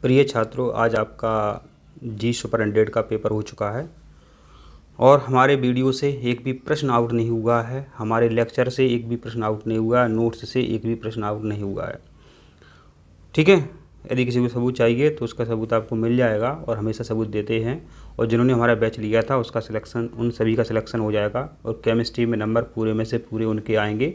प्रिय छात्रों, आज आपका जी सुपर 100 का पेपर हो चुका है और हमारे वीडियो से एक भी प्रश्न आउट नहीं हुआ है। हमारे लेक्चर से एक भी प्रश्न आउट नहीं हुआ है। नोट्स से एक भी प्रश्न आउट नहीं हुआ है। ठीक है। यदि किसी को सबूत चाहिए तो उसका सबूत आपको मिल जाएगा और हमेशा सबूत देते हैं। और जिन्होंने हमारा बैच लिया था उसका सिलेक्शन, उन सभी का सिलेक्शन हो जाएगा और केमिस्ट्री में नंबर पूरे में से पूरे उनके आएंगे।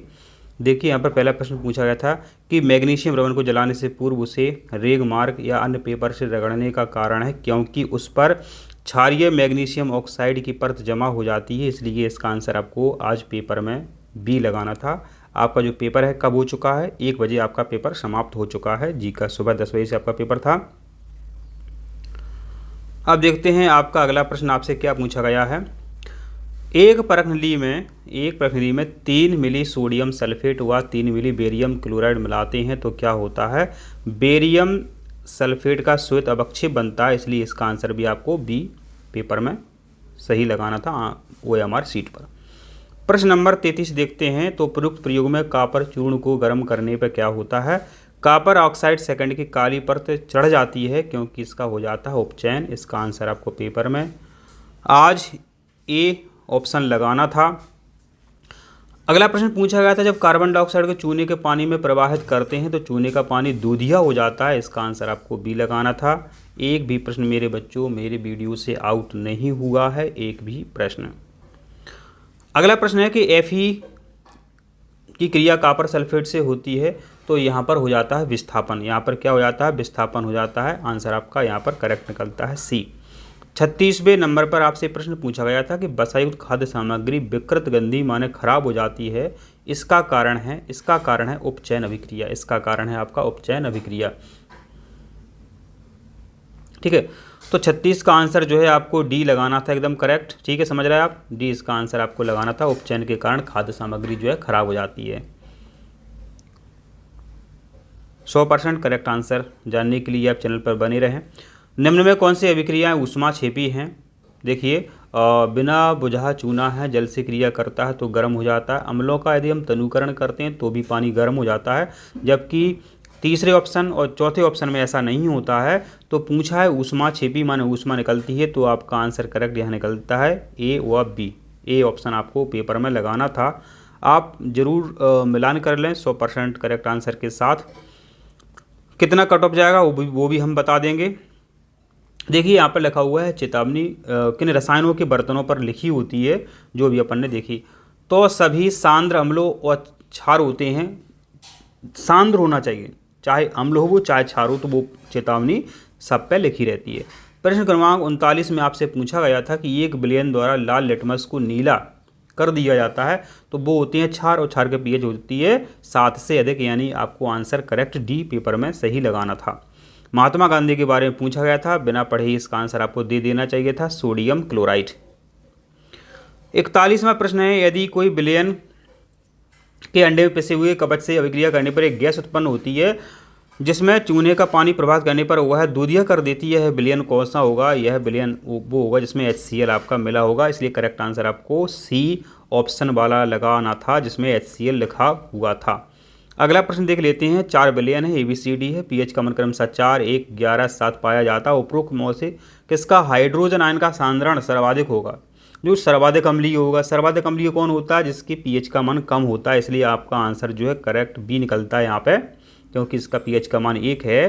देखिए, यहाँ पर पहला प्रश्न पूछा गया था कि मैग्नीशियम रबड़ को जलाने से पूर्व उसे रेग मार्क या अन्य पेपर से रगड़ने का कारण है क्योंकि उस पर क्षारीय मैग्नीशियम ऑक्साइड की परत जमा हो जाती है, इसलिए इसका आंसर आपको आज पेपर में बी लगाना था। आपका जो पेपर है कब हो चुका है? 1 बजे आपका पेपर समाप्त हो चुका है। जी का सुबह 10 बजे से आपका पेपर था। अब देखते हैं आपका अगला प्रश्न आपसे क्या पूछा गया है। एक परखनली में 3 मिली सोडियम सल्फेट व 3 मिली बेरियम क्लोराइड मिलाते हैं तो क्या होता है? बेरियम सल्फेट का श्वेत अवक्षेप बनता है, इसलिए इसका आंसर भी आपको बी पेपर में सही लगाना था OMR सीट पर। प्रश्न नंबर 33 देखते हैं। तो उपरोक्त प्रयोग में कॉपर चूर्ण को गर्म करने पर क्या होता है? कॉपर ऑक्साइड सेकंड की काली परत चढ़ जाती है क्योंकि इसका हो जाता है उपचयन। इसका आंसर आपको पेपर में आज ए ऑप्शन लगाना था। अगला प्रश्न पूछा गया था, जब कार्बन डाइऑक्साइड को चूने के पानी में प्रवाहित करते हैं तो चूने का पानी दूधिया हो जाता है। इसका आंसर आपको बी लगाना था। एक भी प्रश्न मेरे बच्चों मेरे वीडियो से आउट नहीं हुआ है, एक भी प्रश्न। अगला प्रश्न है कि Fe की क्रिया कॉपर सल्फेट से होती है तो यहाँ पर हो जाता है विस्थापन। यहाँ पर क्या हो जाता है? विस्थापन हो जाता है। आंसर आपका यहाँ पर करेक्ट निकलता है सी। 36वें नंबर पर आपसे प्रश्न पूछा गया था कि वसायुक्त खाद्य सामग्री विकृत गंधी माने खराब हो जाती है, इसका कारण है उपचयन अभिक्रिया। इसका कारण है आपका उपचयन अभिक्रिया। ठीक है, तो 36 का आंसर जो है आपको डी लगाना था, एकदम करेक्ट। ठीक है, समझ रहे हैं आप? डी इसका आंसर आपको लगाना था। उपचयन के कारण खाद्य सामग्री जो है खराब हो जाती है। 100% करेक्ट आंसर जानने के लिए आप चैनल पर बने रहें। निम्न में कौन सी अभिक्रियाएं ऊष्मा छेपी हैं? देखिए, बिना बुझा चूना है, जल से क्रिया करता है तो गर्म हो जाता है। अम्लों का यदि हम तनुकरण करते हैं तो भी पानी गर्म हो जाता है, जबकि तीसरे ऑप्शन और चौथे ऑप्शन में ऐसा नहीं होता है। तो पूछा है ऊष्मा छेपी माने ऊष्मा निकलती है, तो आपका आंसर करेक्ट यहाँ निकलता है ए व बी। ए ऑप्शन आपको पेपर में लगाना था। आप जरूर मिलान कर लें 100% करेक्ट आंसर के साथ। कितना कट ऑफ जाएगा वो भी हम बता देंगे। देखिए, यहाँ पर लिखा हुआ है चेतावनी किन रसायनों के बर्तनों पर लिखी होती है, जो भी अपन ने देखी। तो सभी सांद्र अम्लों और क्षार होते हैं, सांद्र होना चाहिए, चाहे अम्ल हो वो चाहे क्षार हो, तो वो चेतावनी सब पे लिखी रहती है। प्रश्न क्रमांक 39 में आपसे पूछा गया था कि 1 बिलियन द्वारा लाल लिटमस को नीला कर दिया जाता है तो वो होते हैं क्षार, और क्षार के pH होती है 7 से अधिक, यानी आपको आंसर करेक्ट डी पेपर में सही लगाना था। महात्मा गांधी के बारे में पूछा गया था, बिना पढ़े ही इसका आंसर आपको दे देना चाहिए था, सोडियम क्लोराइड। 41वां प्रश्न है, यदि कोई बिलियन के अंडे में पिसे हुए कवच से अभिक्रिया करने पर एक गैस उत्पन्न होती है जिसमें चूने का पानी प्रभावित करने पर वह दूधिया कर देती है, यह बिलियन कौन सा होगा? यह बिलियन वो होगा जिसमें HCl आपका मिला होगा, इसलिए करेक्ट आंसर आपको सी ऑप्शन वाला लगाना था जिसमें HCl लिखा हुआ था। अगला प्रश्न देख लेते हैं। 4 बिलियन है, ABCD है, pH का मान क्रमशः 4, 1, 11, 7 पाया जाता है। उपरोक्त में से किसका हाइड्रोजन आयन का सांद्रण सर्वाधिक होगा? जो सर्वाधिक अम्लीय होगा। सर्वाधिक अम्लीय कौन होता है? जिसकी pH का मान कम होता है, इसलिए आपका आंसर जो है करेक्ट बी निकलता है यहाँ पे, क्योंकि इसका pH का मान 1 है।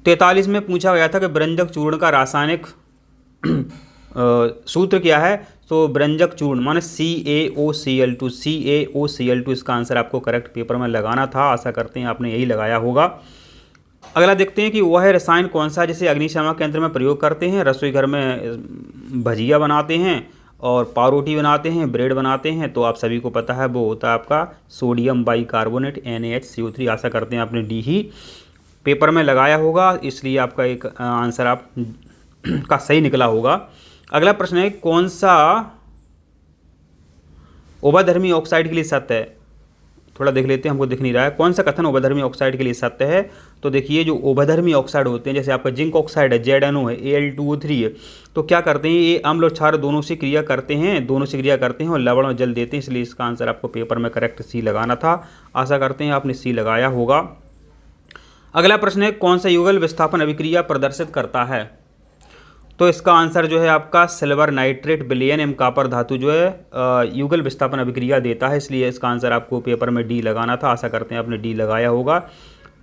43 में पूछा गया था कि व्यंजक चूर्ण का रासायनिक सूत्र क्या है? तो व्यंजक चूर्ण माने CaOCl2, CaOCl2 इसका आंसर आपको करेक्ट पेपर में लगाना था। आशा करते हैं आपने यही लगाया होगा। अगला देखते हैं कि वह रसायन कौन सा जिसे अग्निशामक यंत्र में प्रयोग करते हैं। रसोई घर में भजिया बनाते हैं और पावरोटी बनाते हैं, ब्रेड बनाते हैं, तो आप सभी को पता है वो होता है आपका सोडियम बाइकार्बोनेट NaHCO3। आशा करते हैं आपने डी ही पेपर में लगाया होगा, इसलिए आपका एक आंसर आप का सही निकला होगा। अगला प्रश्न है, कौन सा उभयधर्मी ऑक्साइड के लिए सत्य है? थोड़ा देख लेते हैं, हमको दिख नहीं रहा है। कौन सा कथन उभयधर्मी ऑक्साइड के लिए सत्य है? तो देखिए, जो उभयधर्मी ऑक्साइड होते हैं, जैसे आपका जिंक ऑक्साइड है, ZNO है, Al2O3 है, तो क्या करते हैं? ये अम्ल और क्षार दोनों से क्रिया करते हैं और लवण और जल देते हैं, इसलिए इसका आंसर आपको पेपर में करेक्ट सी लगाना था। आशा करते हैं आपने सी लगाया होगा। अगला प्रश्न है कौन सा युगल विस्थापन अभिक्रिया प्रदर्शित करता है? तो इसका आंसर जो है आपका सिल्वर नाइट्रेट विलयन एवं कॉपर धातु जो है युगल विस्थापन अभिक्रिया देता है, इसलिए इसका आंसर आपको पेपर में डी लगाना था। आशा करते हैं आपने डी लगाया होगा।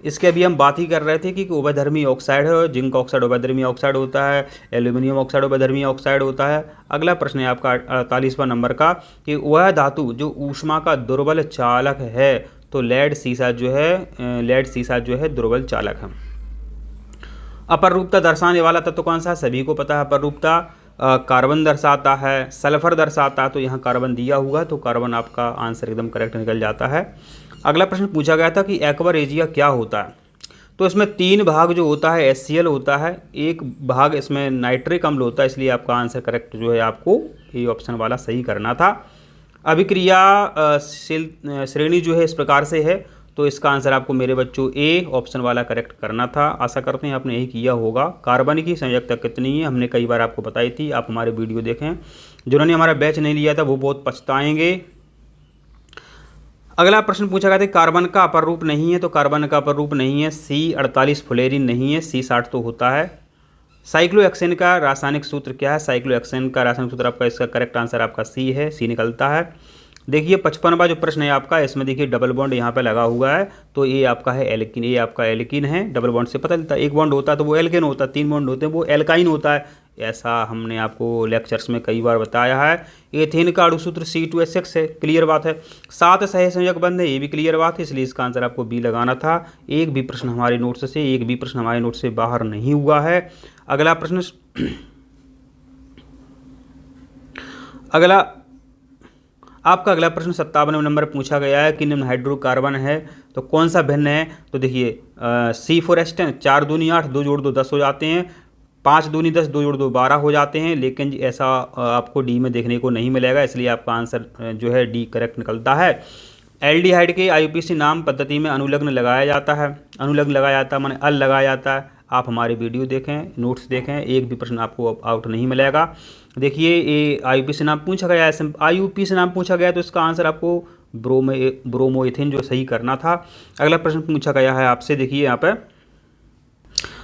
इसके अभी हम बात ही कर रहे थे कि उभयधर्मी ऑक्साइड है, जिंक ऑक्साइड उभयधर्मी ऑक्साइड होता है, एल्यूमिनियम ऑक्साइड उभयधर्मी ऑक्साइड होता है। अगला प्रश्न है आपका 48वां नंबर का कि वह धातु जो ऊष्मा का दुर्बल चालक है, तो लेड सीसा जो है दुर्बल चालक है। अपरूपता दर्शाने वाला तत्व कौन सा है? सभी को पता है अपरूपता कार्बन दर्शाता है, सल्फर दर्शाता है, तो यहाँ कार्बन दिया हुआ तो कार्बन आपका आंसर एकदम करेक्ट निकल जाता है। अगला प्रश्न पूछा गया था कि एक्वारेजिया क्या होता है? तो इसमें 3 भाग जो होता है HCl होता है, 1 भाग इसमें नाइट्रिक अम्ल होता है, इसलिए आपका आंसर करेक्ट जो है आपको ये ऑप्शन वाला सही करना था। अभिक्रिया श्रेणी जो है इस प्रकार से है, तो इसका आंसर आपको मेरे बच्चों ए ऑप्शन वाला करेक्ट करना था। आशा करते हैं आपने यही किया होगा। कार्बन की संयोजकता कितनी है हमने कई बार आपको बताई थी, आप हमारे वीडियो देखें। जिन्होंने हमारा बैच नहीं लिया था वो बहुत पछताएंगे। अगला प्रश्न पूछा गया था कार्बन का अपर रूप नहीं है, तो कार्बन का अपर रूप नहीं है। C48 फ्लोरीन नहीं है, C60 तो होता है। साइक्लोहेक्सेन का रासायनिक सूत्र क्या है? साइक्लोहेक्सेन का रासायनिक सूत्र आपका, इसका करेक्ट आंसर आपका सी है, सी निकलता है। देखिए 55वां जो प्रश्न है आपका, इसमें देखिए डबल बॉन्ड यहाँ पे लगा हुआ है, तो ये आपका है एल्किन, ये आपका एल्किन है। डबल बॉन्ड से पता चलता है, 1 बॉन्ड होता है तो वो एल्केन होता है, 3 बॉन्ड होते हैं वो एल्काइन होता है, ऐसा हमने आपको लेक्चर्स में कई बार बताया है। एथेन का अणुसूत्र C2H6 है, क्लियर बात है। 7 सहसंयोजक बंध है, ये भी क्लियर बात है, इसलिए इसका आंसर आपको बी लगाना था। एक भी प्रश्न हमारे नोट से बाहर नहीं हुआ है। अगला प्रश्न आपका अगला प्रश्न 57वें नंबर पर पूछा गया है कि निम्न हाइड्रोकार्बन है तो कौन सा भिन्न है? तो देखिए C4H10 4 दूनी 8, 2 जोड़ 2 10 हो जाते हैं, 5 दूनी 10, 2 जोड़ 2 12 हो जाते हैं, लेकिन ऐसा आपको डी में देखने को नहीं मिलेगा, इसलिए आपका आंसर जो है डी करेक्ट निकलता है। एल्डिहाइड के IUPAC नाम पद्धति में अनुलग्न लगाया जाता है, माने अल लगाया जाता है। आप हमारे वीडियो देखें, नोट्स देखें, एक भी प्रश्न आपको आउट नहीं मिलेगा। देखिए ये IUPAC नाम पूछा गया है, IUPAC नाम पूछा गया तो इसका आंसर आपको ब्रोमोएथेन जो सही करना था। अगला प्रश्न पूछा गया है आपसे, देखिए यहाँ पर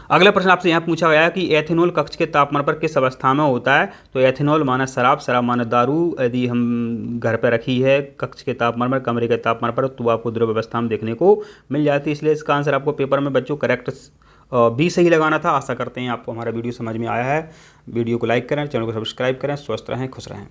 अगला प्रश्न आपसे यहाँ पूछा गया है कि एथेनॉल कक्ष के तापमान पर किस अवस्था में होता है? तो एथेनॉल माना शराब, शराब माना दारू। यदि हम घर पर रखी है कक्ष के तापमान पर, कमरे के तापमान पर, तो आपको द्रव अवस्था में देखने को मिल जाती है, इसलिए इसका आंसर आपको पेपर में बच्चों करेक्ट बी सही लगाना था। आशा करते हैं आपको हमारा वीडियो समझ में आया है। वीडियो को लाइक करें, चैनल को सब्सक्राइब करें, स्वस्थ रहें, खुश रहें।